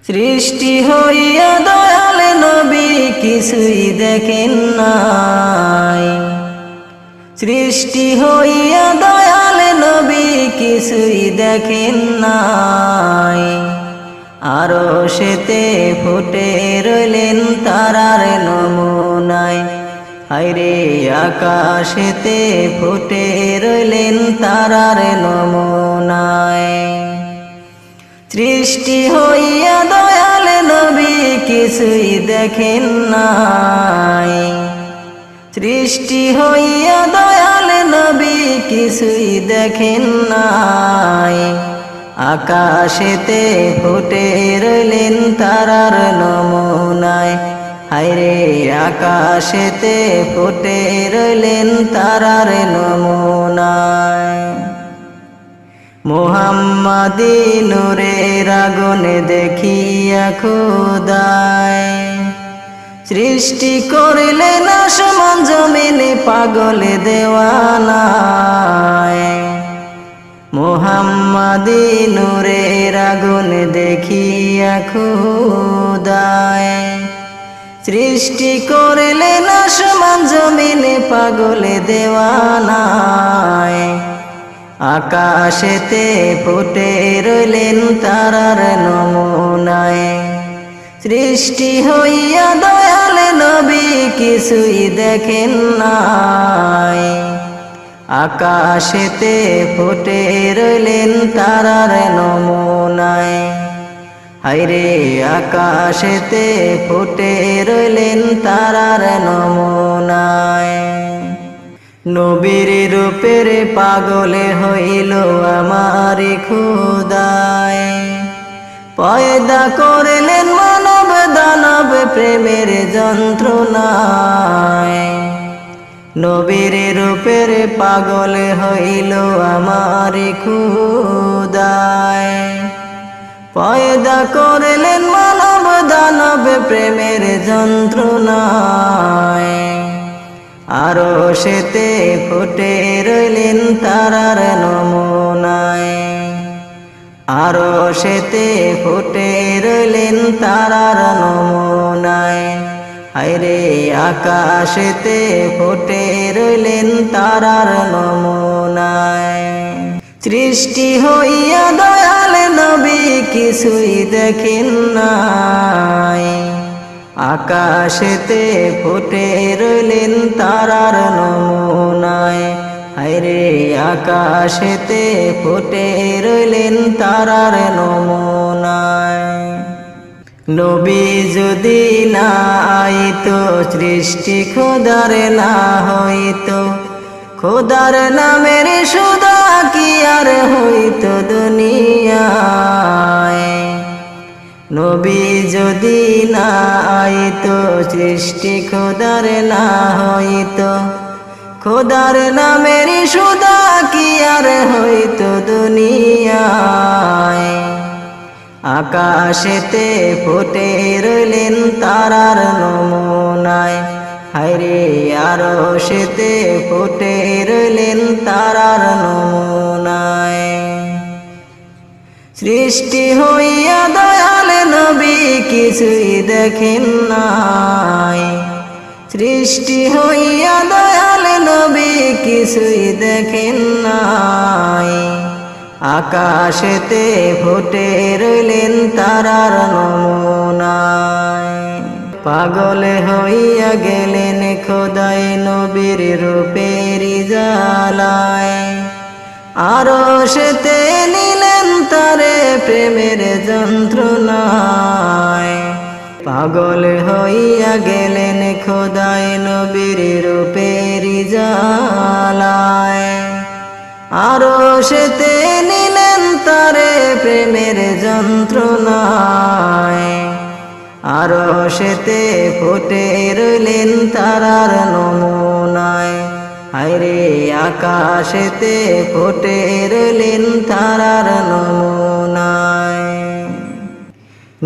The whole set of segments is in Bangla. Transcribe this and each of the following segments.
সৃষ্টি হইয়া দয়াল নবী কিছুই দেখেন নাই, সৃষ্টি হইয়া দয়াল নবী কিছুই দেখেন নাই। আরশেতে ফুটে রইলেন তারার নমুনায়, হায়রে আকাশেতে ফুটে রইলেন তারার নমুনায়। সৃষ্টি হইয়া দয়াল নবী কিছুই দেখেন নাই, সৃষ্টি হইয়া দয়াল নবী কিছুই দেখেন নাই। আকাশেতে ফুটে রইলেন তারার নমুনায়, হায়রে আকাশেতে ফুটে রইলেন তারার নমুনায়। মুহাম্মাদি নূরের আগুনে দেখিয়া খোদায়, সৃষ্টি করিলেন আসমান জমিনে পাগলে দেওয়ানায়। মুহাম্মাদি নূরের আগুনে দেখিয়া খোদায়, সৃষ্টি করিলেন আসমান জমিনে পাগলে দেওয়ানায়। আকাশেতে ফুটে রইলেন তারার নমুনায়, সৃষ্টি হইয়া দয়াল নবী কিছুই দেখেন নাই। আকাশেতে ফুটে রইলেন তারার নমুনায়, হায়রে আকাশেতে ফুটে রইলেন তারার নমুনায়। নবীর রূপের পাগলে হইল আমার খোদায়, পয়দা করলেন মানব দানব প্রেমের যন্ত্রণায়। নবীর রূপের পাগলে হইল আমার খোদায়, পয়দা করলেন মানব দানব প্রেমের যন্ত্রণায়। আরশেতে ফুটে রইলেন তারার নমুনায়, আরশেতে ফুটে রইলেন তারার নমুনায়, হায়রে আকাশেতে ফুটে রইলেন তারার নমুনায়। সৃষ্টি হইয়া দয়াল নবী কিছুই দেখেন নাই, আকাশেতে ফুটে রইলেন তারার নমুনায়, হায়রে আকাশেতে ফুটে রইলেন তারার নমুনায়। নবী যদি না আইতো সৃষ্টি খোদার না হইতো, খোদার নামের সুদা কি আর হইতো দুনিয়ায়। নবী যদি না আইতো সৃষ্টি খোদার না হইতো, খোদার নামের সুদা কি আর হইতো দুনিয়ায়। আকাশেতে ফুটে রইলেন তারার নমুনায়, হায়রে আরশেতে ফুটে রইলেন তারার নমুনায়। সৃষ্টি হইয়া দয়াল নবী কিছুই দেখেন নাই, সৃষ্টি হইয়া দয়াল নবী কিছুই দেখেন নাই। আকাশেতে ফুটে রইলেন তারার নমুনায়, পাগলে হইয়া গেলেন খোদায় নবীর রূপের জ্বালায়। আরশেতে নিলেন তারে প্রেমের যন্ত্রণায়, পাগল হইয়া গেলেন খোদায় নবীর রূপের জ্বালায়। আরশেতে নিলেন তারে প্রেমের যন্ত্রণায়, আরশেতে ফুটে রইলেন তারার নমুনায়, হায়রে আকাশেতে ফুটে রইলেন তারার নমুনায়।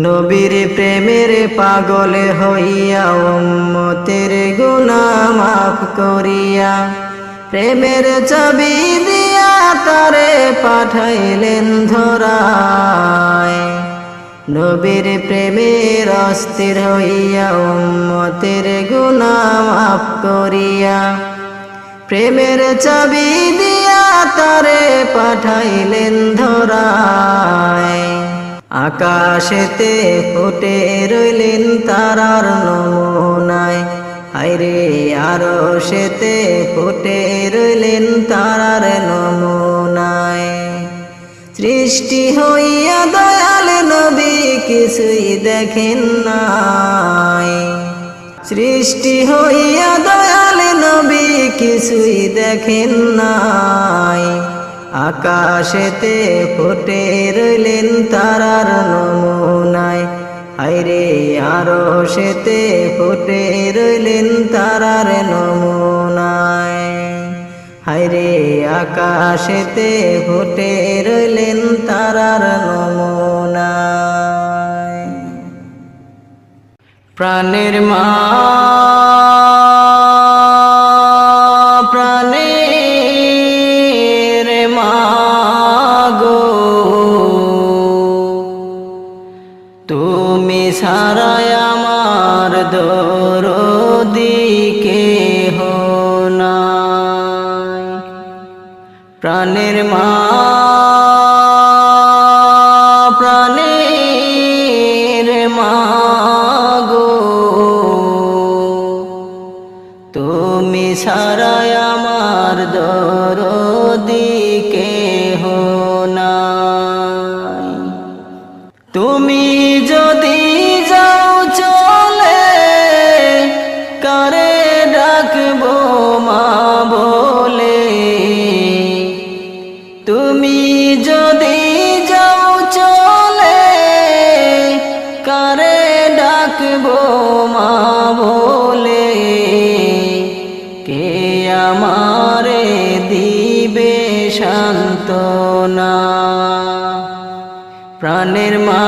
নবীর প্রেমের পাগল হইয়া উম্মতের গুনাহ মাফ করিয়া, প্রেমের চাবি দিয়া তারে পাঠাইলেন ধরায়। নবীর প্রেমের অস্থির হইয়া উম্মতের গুনাহ মাফ করিয়া প্রেমের চাবি দিয়া তারে পাঠাইলেন ধরায় আকাশেতে ফুটে রইলেন তারার নমুনায় হায়রে আরশেতে ফুটে রইলেন তারার নমুনায় সৃষ্টি হইয়া দয়াল নবী কিছুই দেখেন নাই সৃষ্টি হইয়া দয়াল নবী কিছুই দেখেন নাই আকাশেতে ফুটে রইলেন তারার নমুনায় হায়রে আরশেতে ফুটে রইলেন তারার নমুনায় হায়রে আকাশেতে ফুটে রইলেন তারার নমুনায় প্রাণের মা প্রাণের মা গো তুমি ছাড়া আমার দরদি কেহ নাই প্রাণের মা প্রাণের মা গো তুমি ছাড়া আমার দরদি কেহ নাই তুমি যদি যাও চলে কারে ডাকবো মা বলে তুমি যদি যাও চলে কারে ডাকবো মা বলে কে আমারে দিবে সান্ত্বনা প্রাণের মা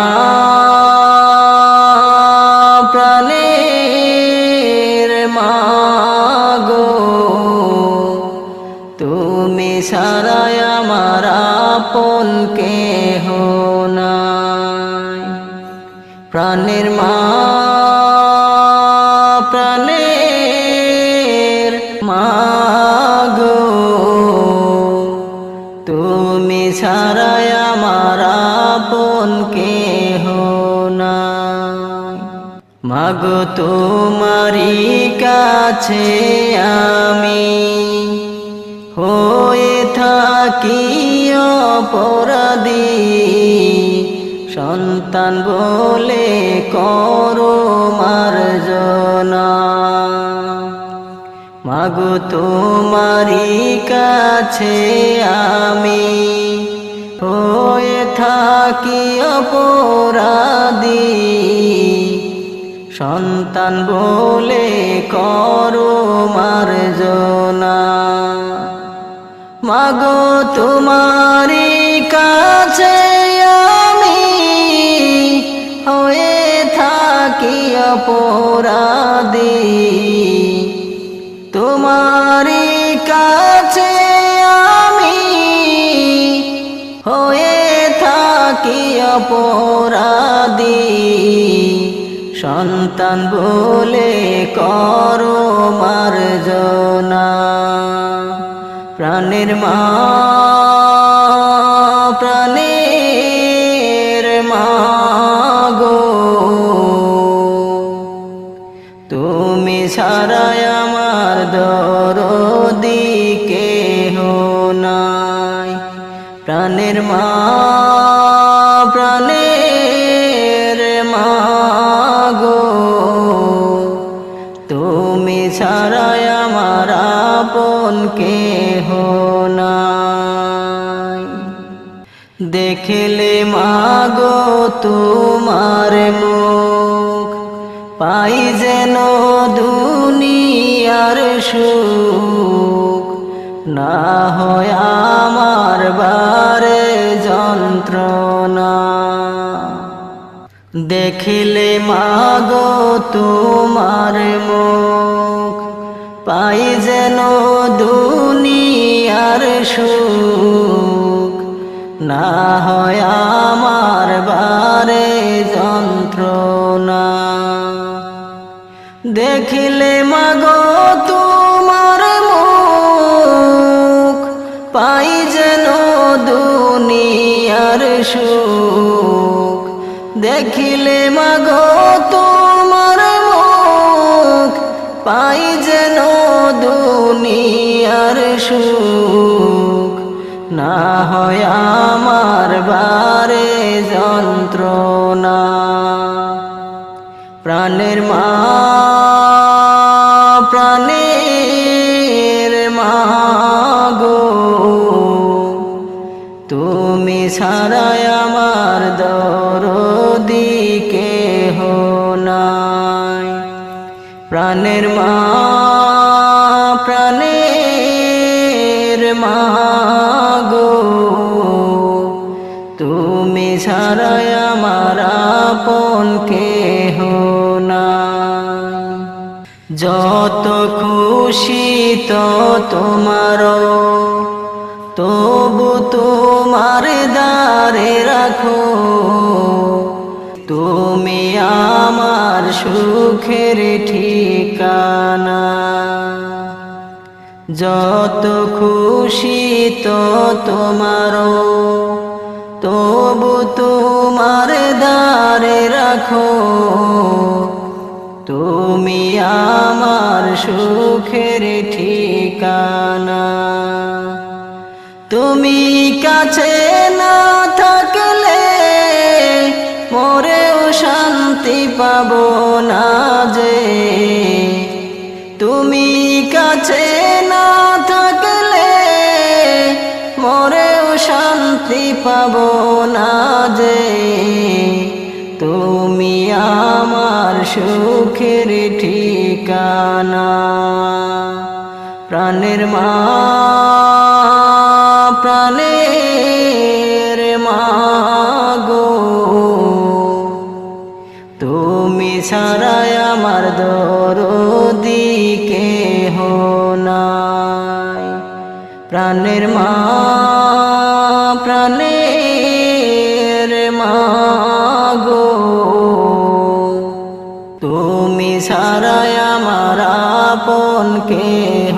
প্রাণের মা গো তুমি ছাড়া আমার আপন কেহ নাই প্রাণের মা প্রাণের মা গো তুমি ছাড়া আমার আপন কেহ নাই মাগো তোমারি কাছে আমি হয়ে থাকি অপরাধী সন্তান বলে করো মার্জনা মাগো তোমারি কাছে আমি হয়ে থাকি অপরাধী সন্তান বলে করো মার্জনা মাগো তোমারি কাছে আমি হয়ে থাকি অপরাধী তোমারি কাছে আমি হয়ে থাকি অপরাধী সন্তান বলে করো মার্জনা প্রাণের মা প্রাণের মা গো তুমি ছাড়া আমার দরদি কেহ নাই প্রাণের মা প্রাণের মা গো তুমি ছাড়া আমার আপন কেহ নাই দেখলে মাগো তোমার মুখ পাই যেন দুনিয়ার সুখ না হয় আমার বারে যন্ত্রণা দেখলে মাগো তোমার মুখ পাই যেন দুনিয়ার সুখ না হয় আমার বারে যন্ত্রণা। দেখিলে মাগো তোমার মুখ, পাই যেন দুনিয়ার সুখ। দেখিলে মাগো তোমার মুখ, পাই যেন দুনিয়ার সুখ। না হয় আমার বারে যন্ত্রণা। প্রাণের মা, প্রাণের মা গো, তুমি ছাড়াই আমার দরদি কেহ নাই। প্রাণের মা, প্রাণের মা গো, তুমি ছাড়াই আমার আপন কেহ নাই। যত খুশি তো তোমার, তবু তোমার দ্বারে রাখো। তুমি আমার সুখের ঠিকানা। যত খুশি তো তোমার, তবু তোমার দ্বারে রাখো। তুমি আমার সুখের ঠিকানা। তুমি কাছে না থাকলে মোরেও শান্তি পাবো না যে। তুমি কাছে না থাকলে মোরেও শান্তি পাবো না যে। তুমি আমার সুখের ঠিকানা। প্রাণের মা, প্রাণের মা গো, তুমি ছাড়াই আমার দরদি কেহ নাই। প্রাণের মা, প্রাণের মা গো, তুমি ছাড়াই আমার আপন কেহ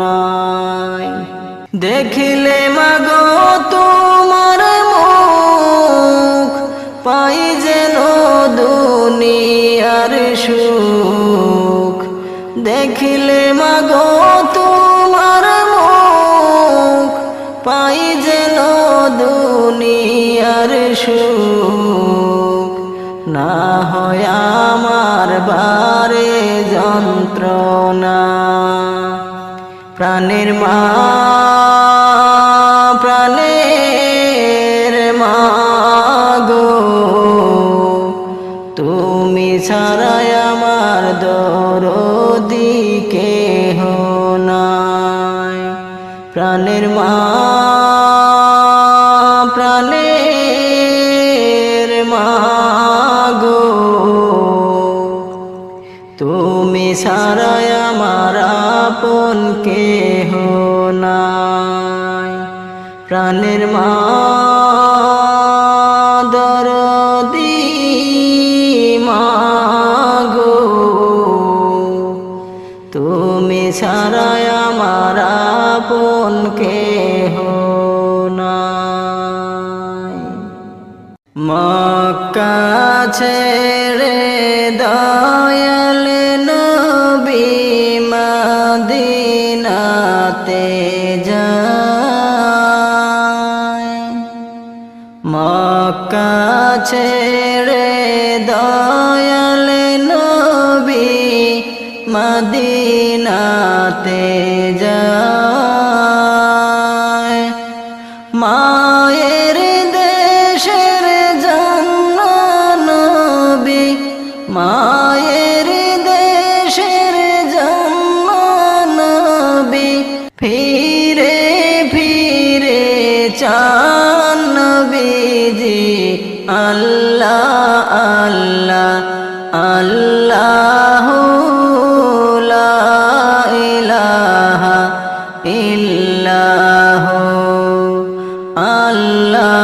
নাই। দেখিলে মাগো তোমার মুখ, পাই যেন দুনিয়ার সুখ। দেখিলে মাগো তোমার মুখ, পাই যেন দুনিয়ার সুখ। না হয় আমার বারে যন্ত্রণা। প্রাণের মা, প্রাণের মা গো, তুমি ছাড়াই আমার দরদি কেহ নাই। প্রাণের মা, প্রাণের মা গো, তুমি ছাড়াই আমার আপন কেহ নাই। প্রাণের মা, দরদি মা গো, তুমি ছাড়াই আমার আপন কেহ নাই। মক্কা ছেড়ে দয়াল নবী মদিনাতে যায়। মক্কা ছেড়ে দয়াল নবী মদিনাতে যায়। মায়ের দেশের জন্য নবী, মায়ের দেশের জন্য নবী, ফিরে ফিরে চান নবীজি। আল্লাহ আল্লাহ আল্লাহু লা ইলাহা ইল্লাহু আল্লাহ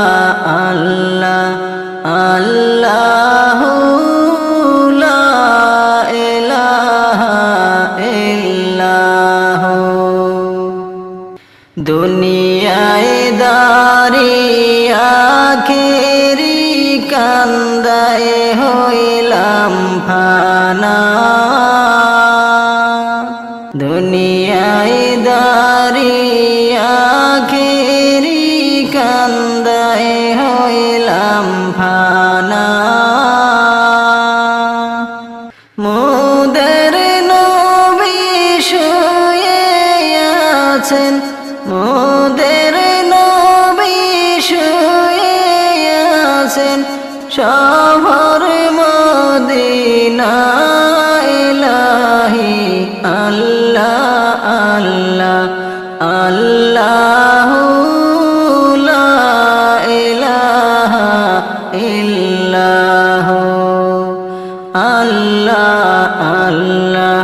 কান্দায় হইলাম ফানা দুনিয়ায় দাঁড়িয়া আখেরি কান্দায় হইলাম ফানা মোদের নবী শুয়ে আছেন মোদের নবী শুয়ে আছেন শহর মদিনা ইলাহি আল্লাহ আল্লাহ আল্লাহু লা ইলাহা ইল্লাহু আল্লাহ আল্লাহ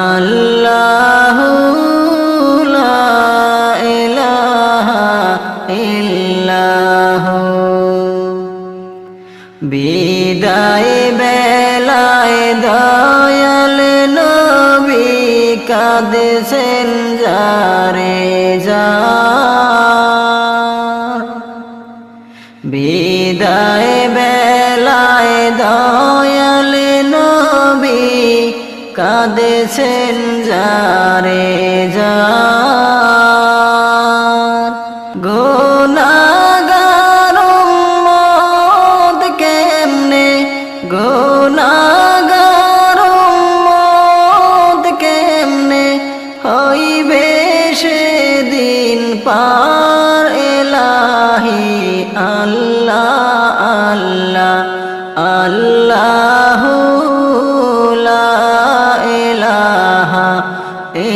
আল্লাহু লা ইলাহা ইল্লাহু বিদায় বেলায় দয়াল নবী কাঁদছেন যারে যার বিদায় বেলায় দয়াল নবী কাঁদছেন যারে যার গুনাহগার উম্মত কেমনে গুনাহগার উম্মত কেমনে হইবে সেদিন পার ইলাহি আল্লাহ আল্লাহ আল্লাহু লা ইলাহা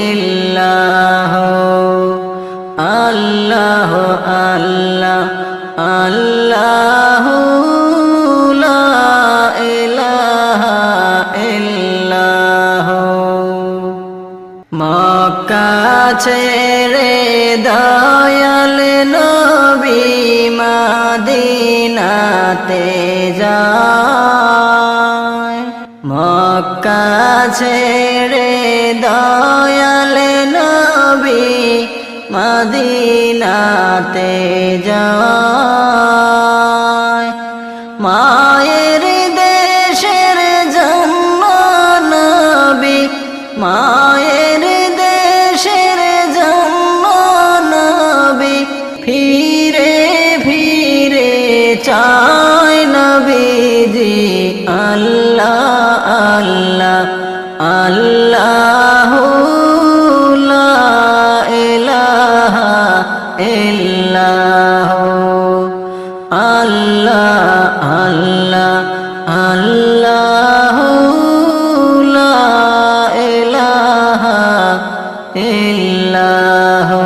ইল্লাহু আল্লাহ আল্লাহ আল্লাহু লা ইলাহা ইল্লাহু মক্কা ছেড়ে দয়াল নবী মদিনাতে যায় মক্কা ছেড়ে দয়াল নবী মদিনাতে যায় মায়ের দেশের জন্য নবী মায়ের দেশের জন্য নবী ফিরে ফিরে চায় নবীজি আল্লাহ আল্লাহ আল্লাহু লা ইলাহা ইল্লাহু আল্লাহ আল্লাহ আল্লাহু লা ইলাহা ইল্লাহু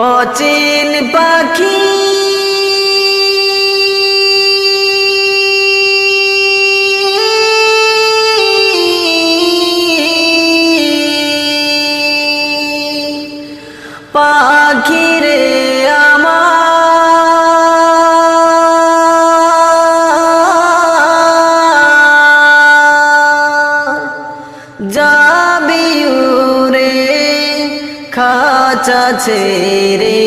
অচিন পাখি পাখিরে আমার যাবি উড়ে খাঁচা ছেড়ে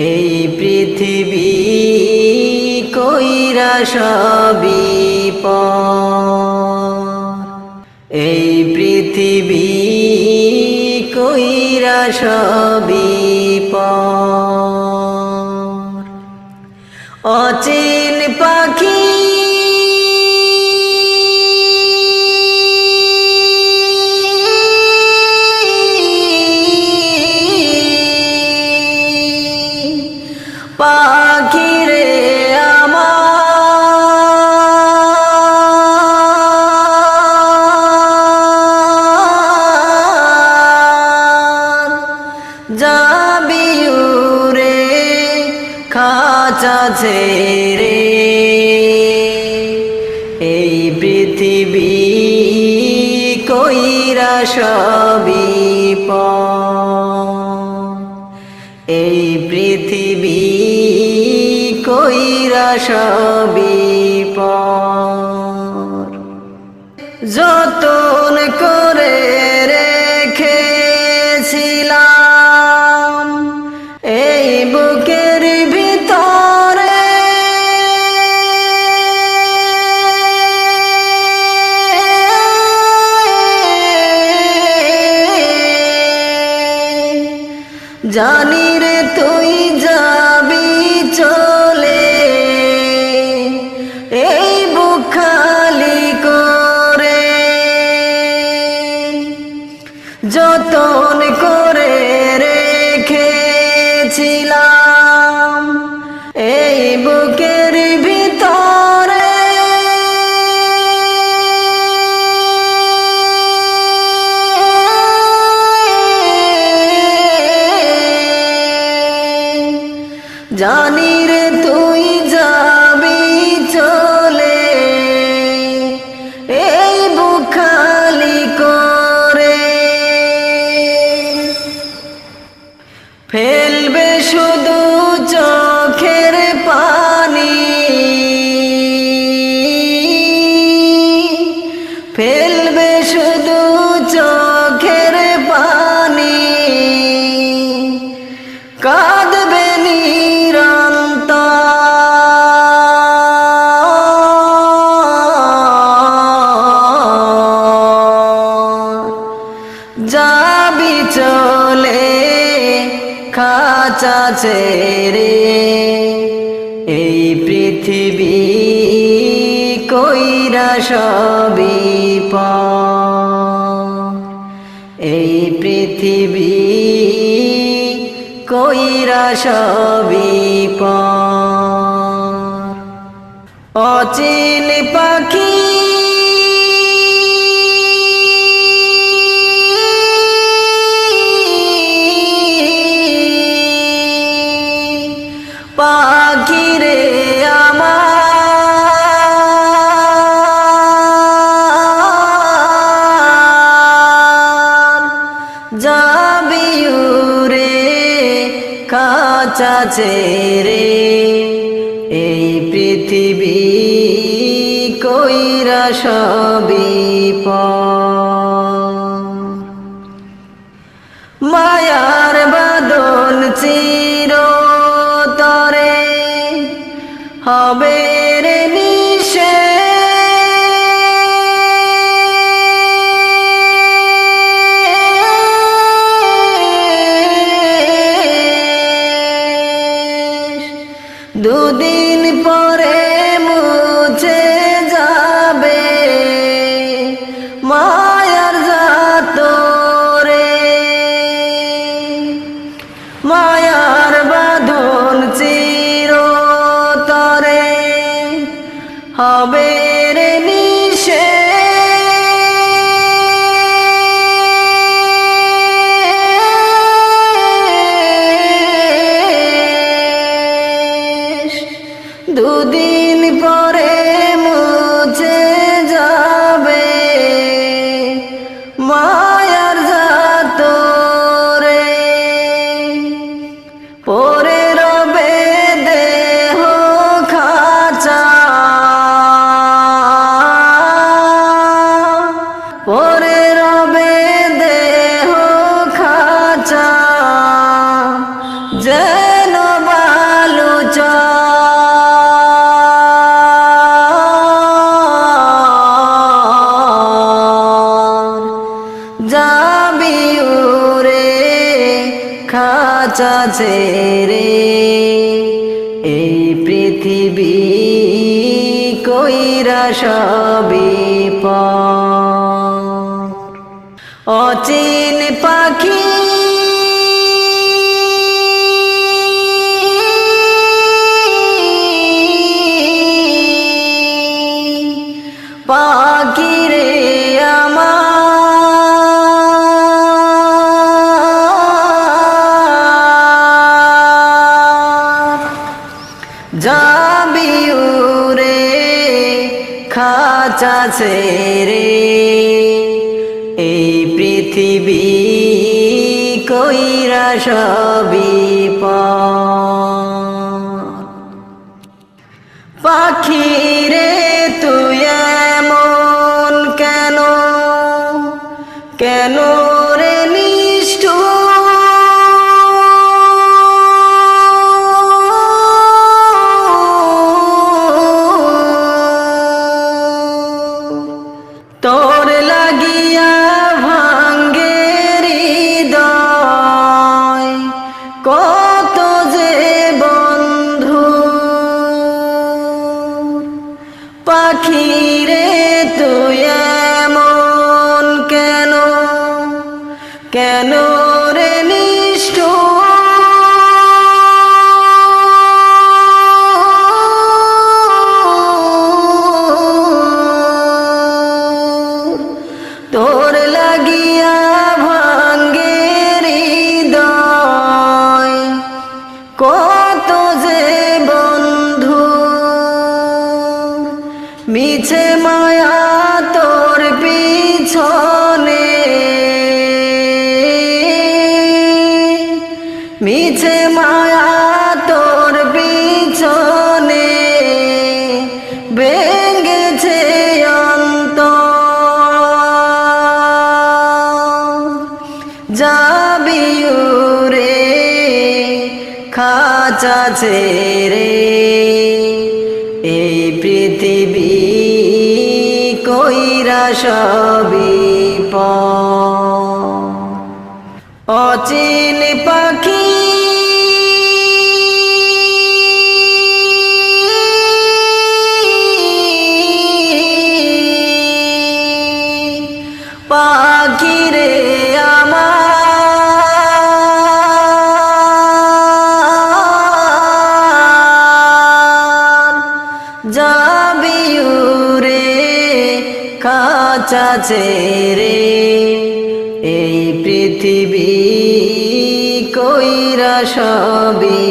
এই পৃথিবী কইরা সবই পর এই পৃথিবী কইরা সবই পর অচিন পাখি পাখিরে আমার যাবি উড়ে খাঁচা ছেড়ে এই পৃথিবী কইরা সবই পর এই পৃথিবী কইরা সবই পর যতন করে রেখেছিলাম এই বুকের ভিতরে খাঁচা ছেড়ে এই পৃথিবী কইরা সবই পর, এই পৃথিবী কইরা সবই পর। অচিন পাখি পাখিরে আমার যাবি উড়ে খাঁচা ছেড়ে এই পৃথিবী কইরা সবই পর। মায়ার বাঁধন চিরতরে হবে রে নিঃশেষ, দুদিন পরে মুছে যাবে মায়ার জাতরে। মায়ার বাঁধন চিরতরে হবে রে নিঃশেষ, দুদিন পরে মুছে যাবে মায়ার জাতরে। পরে রবে দেহ খাঁচা, পরে রবে দেহ খাঁচা, যেন বালুচর যাবি উড়ে খাঁচা ছেড়ে এই পৃথিবী কইরা সবই পর। অচিন পাখি পাখিরে আমার যাবি উড়ে খাঁচা ছেড়ে এই পৃথিবী কইরা সবই পর। পাখিরে তুই এমন কেন, কেন রে নিষ্ঠুর, তোর লাগিয়া ভাঙ্গে হৃদয় কত যে বন্ধু। পাখিরে তুই এমন কেন, কেন রে নিষ্ঠুর, তোর লাগিয়া ভাঙ্গে হৃদয় কত যে বন্ধু। মিছে মায়া তোর পিছনে, মিছে মায়া তোর পিছনে ভেঙেছে অন্তর। যাবি উড়ে খাঁচা ছেড়ে এই পৃথিবী কইরা সবই পর। অচিন পাখি যাবি উরে কাঁচা ছেড়ে এই পৃথিবী কইরা সবই